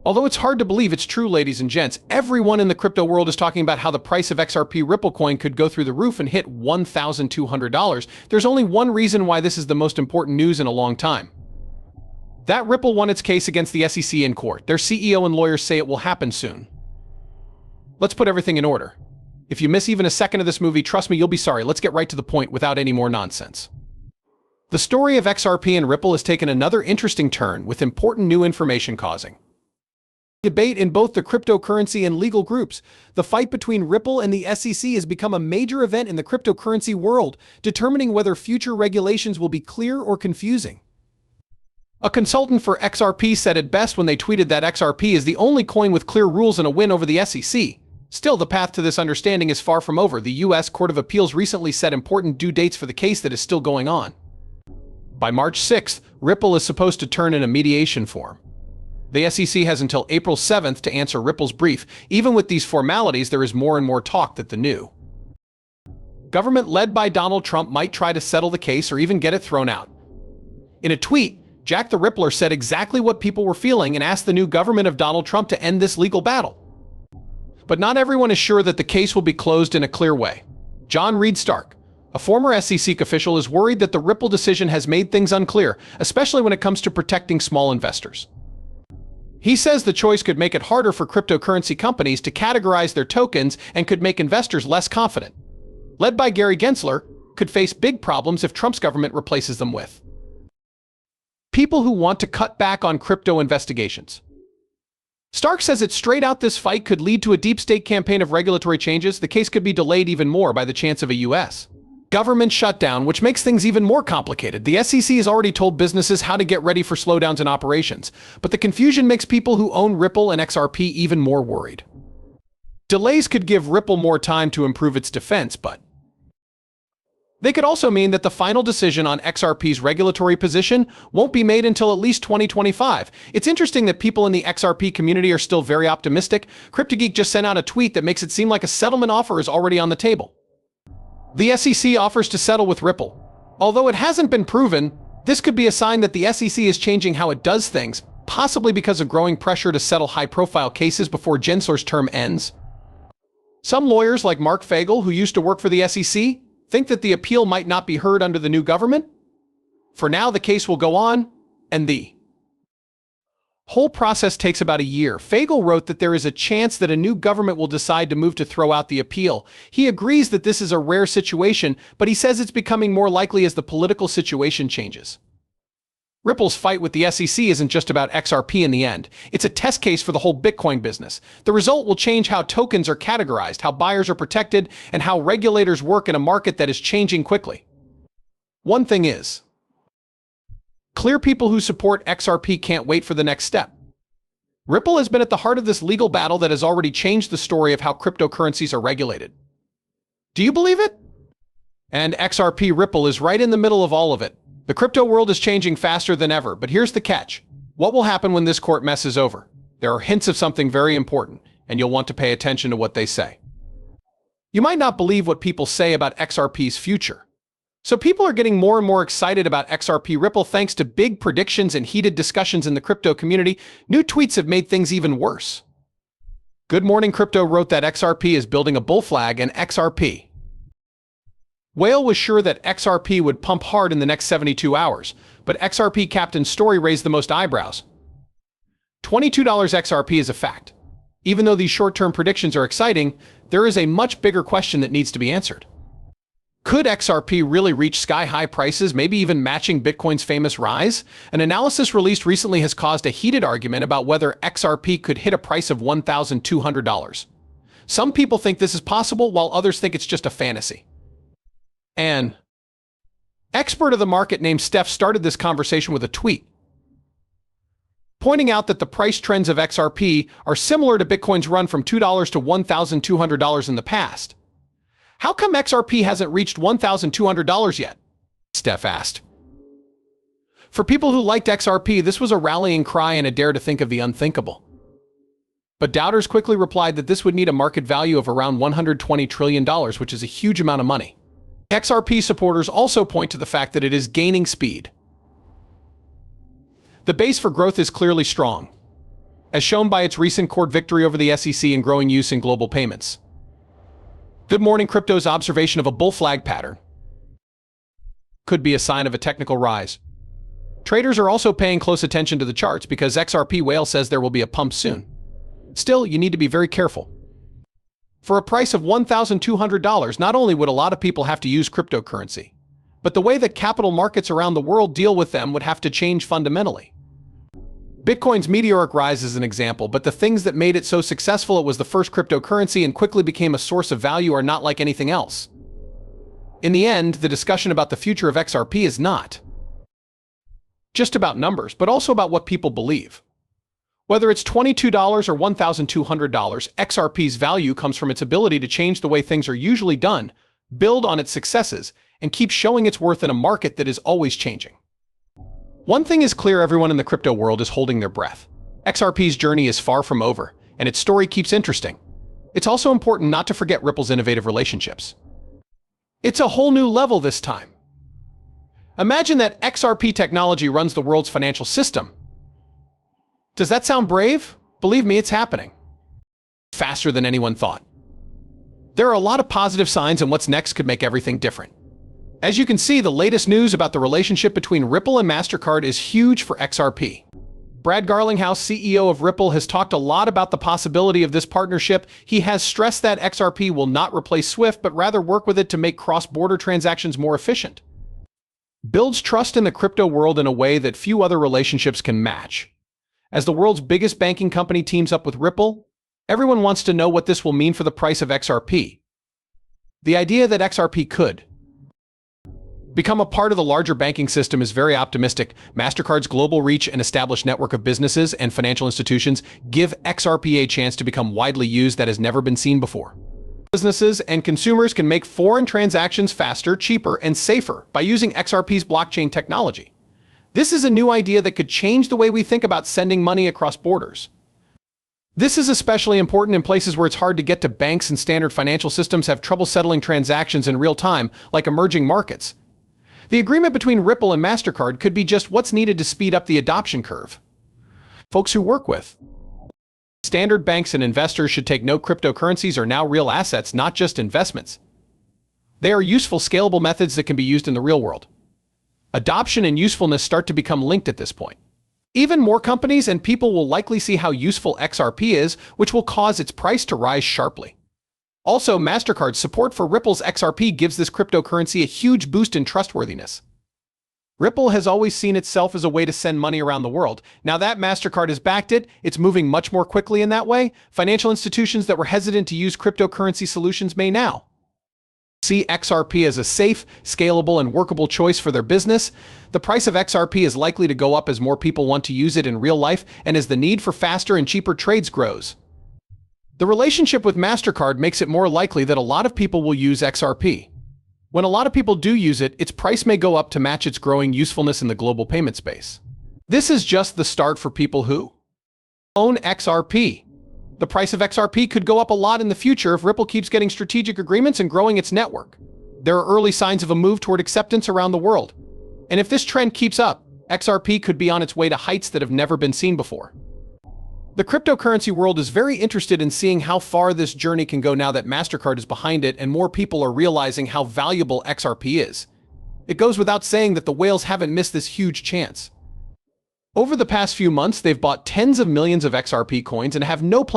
Although it's hard to believe it's true, ladies and gents, everyone in the crypto world is talking about how the price of XRP Ripple coin could go through the roof and hit $1,200. There's only one reason why this is the most important news in a long time. That Ripple won its case against the SEC in court. Their CEO and lawyers say it will happen soon. Let's put everything in order. If you miss even a second of this movie, trust me, you'll be sorry. Let's get right to the point without any more nonsense. The story of XRP and Ripple has taken another interesting turn, with important new information causing debate in both the cryptocurrency and legal groups. The fight between Ripple and the SEC has become a major event in the cryptocurrency world, determining whether future regulations will be clear or confusing. A consultant for XRP said it best when they tweeted that XRP is the only coin with clear rules and a win over the SEC. Still, the path to this understanding is far from over. The U.S. Court of Appeals recently set important due dates for the case that is still going on. By March 6th, Ripple is supposed to turn in a mediation form. The SEC has until April 7th to answer Ripple's brief. Even with these formalities, there is more and more talk that the new government led by Donald Trump might try to settle the case or even get it thrown out. In a tweet, Jack the Rippler said exactly what people were feeling and asked the new government of Donald Trump to end this legal battle. But not everyone is sure that the case will be closed in a clear way. John Reed Stark, a former SEC official, is worried that the Ripple decision has made things unclear, especially when it comes to protecting small investors. He says the choice could make it harder for cryptocurrency companies to categorize their tokens and could make investors less confident. Led by Gary Gensler, could face big problems if Trump's government replaces them with people who want to cut back on crypto investigations. Stark says it straight out, this fight could lead to a deep state campaign of regulatory changes. The case could be delayed even more by the chance of a U.S. government shutdown, which makes things even more complicated. The SEC has already told businesses how to get ready for slowdowns in operations, but the confusion makes people who own Ripple and XRP even more worried. Delays could give Ripple more time to improve its defense, but they could also mean that the final decision on XRP's regulatory position won't be made until at least 2025. It's interesting that people in the XRP community are still very optimistic. CryptoGeek just sent out a tweet that makes it seem like a settlement offer is already on the table. The SEC offers to settle with Ripple. Although it hasn't been proven, this could be a sign that the SEC is changing how it does things, possibly because of growing pressure to settle high-profile cases before Gensler's term ends. Some lawyers, like Mark Fagel, who used to work for the SEC, think that the appeal might not be heard under the new government. For now, the case will go on, and the whole process takes about a year. Fagel wrote that there is a chance that a new government will decide to move to throw out the appeal. He agrees that this is a rare situation, but he says it's becoming more likely as the political situation changes. Ripple's fight with the SEC isn't just about XRP in the end. It's a test case for the whole Bitcoin business. The result will change how tokens are categorized, how buyers are protected, and how regulators work in a market that is changing quickly. One thing is clear: people who support XRP can't wait for the next step. Ripple has been at the heart of this legal battle that has already changed the story of how cryptocurrencies are regulated. Do you believe it? And XRP Ripple is right in the middle of all of it. The crypto world is changing faster than ever, but here's the catch. What will happen when this court mess is over? There are hints of something very important, and you'll want to pay attention to what they say. You might not believe what people say about XRP's future. So people are getting more and more excited about XRP Ripple thanks to big predictions and heated discussions in the crypto community. New tweets have made things even worse. Good Morning Crypto wrote that XRP is building a bull flag, and XRP Whale was sure that XRP would pump hard in the next 72 hours, but XRP Captain's story raised the most eyebrows. $22 XRP is a fact. Even though these short-term predictions are exciting, there is a much bigger question that needs to be answered. Could XRP really reach sky-high prices, maybe even matching Bitcoin's famous rise? An analysis released recently has caused a heated argument about whether XRP could hit a price of $1,200. Some people think this is possible, while others think it's just a fantasy. An expert of the market named Steph started this conversation with a tweet, pointing out that the price trends of XRP are similar to Bitcoin's run from $2 to $1,200 in the past. How come XRP hasn't reached $1,200 yet? Steph asked. For people who liked XRP, this was a rallying cry and a dare to think of the unthinkable. But doubters quickly replied that this would need a market value of around $120 trillion, which is a huge amount of money. XRP supporters also point to the fact that it is gaining speed. The base for growth is clearly strong. as shown by its recent court victory over the SEC and growing use in global payments. Good morning. Crypto's observation of a bull flag pattern could be a sign of a technical rise. Traders are also paying close attention to the charts because XRP whale says there will be a pump soon. Still, you need to be very careful. For a price of $1,200, not only would a lot of people have to use cryptocurrency, but the way that capital markets around the world deal with them would have to change fundamentally. Bitcoin's meteoric rise is an example, but the things that made it so successful, it was the first cryptocurrency and quickly became a source of value, are not like anything else. In the end, the discussion about the future of XRP is not just about numbers, but also about what people believe. Whether it's $22 or $1,200, XRP's value comes from its ability to change the way things are usually done, build on its successes, and keep showing its worth in a market that is always changing. One thing is clear: everyone in the crypto world is holding their breath. XRP's journey is far from over, and its story keeps interesting. It's also important not to forget Ripple's innovative relationships. It's a whole new level this time. Imagine that XRP technology runs the world's financial system. Does that sound brave? Believe me, it's happening. Faster than anyone thought. There are a lot of positive signs, and what's next could make everything different. As you can see, the latest news about the relationship between Ripple and MasterCard is huge for XRP. Garlinghouse, CEO of Ripple, has talked a lot about the possibility of this partnership. He has stressed that XRP will not replace SWIFT, but rather work with it to make cross-border transactions more efficient. Builds trust in the crypto world in a way that few other relationships can match. As the world's biggest banking company teams up with Ripple, everyone wants to know what this will mean for the price of XRP. The idea that XRP could become a part of the larger banking system is very optimistic. MasterCard's global reach and established network of businesses and financial institutions give XRP a chance to become widely used that has never been seen before. Businesses and consumers can make foreign transactions faster, cheaper, and safer by using XRP's blockchain technology. This is a new idea that could change the way we think about sending money across borders. This is especially important in places where it's hard to get to. Banks and standard financial systems have trouble settling transactions in real time, like emerging markets. The agreement between Ripple and MasterCard could be just what's needed to speed up the adoption curve. Folks who work with standard banks and investors should take note: cryptocurrencies are now real assets, not just investments. They are useful, scalable methods that can be used in the real world. Adoption and usefulness start to become linked at this point. Even more companies and people will likely see how useful XRP is, which will cause its price to rise sharply. Also, MasterCard's support for Ripple's XRP gives this cryptocurrency a huge boost in trustworthiness. Ripple has always seen itself as a way to send money around the world. Now that MasterCard has backed it, it's moving much more quickly in that way. Financial institutions that were hesitant to use cryptocurrency solutions may now see XRP as a safe, scalable, and workable choice for their business. The price of XRP is likely to go up as more people want to use it in real life and as the need for faster and cheaper trades grows. The relationship with MasterCard makes it more likely that a lot of people will use XRP. When a lot of people do use it, its price may go up to match its growing usefulness in the global payment space. This is just the start for people who own XRP. The price of XRP could go up a lot in the future if Ripple keeps getting strategic agreements and growing its network. There are early signs of a move toward acceptance around the world. And if this trend keeps up, XRP could be on its way to heights that have never been seen before. The cryptocurrency world is very interested in seeing how far this journey can go now that MasterCard is behind it and more people are realizing how valuable XRP is. It goes without saying that the whales haven't missed this huge chance. Over the past few months, they've bought tens of millions of XRP coins and have no plan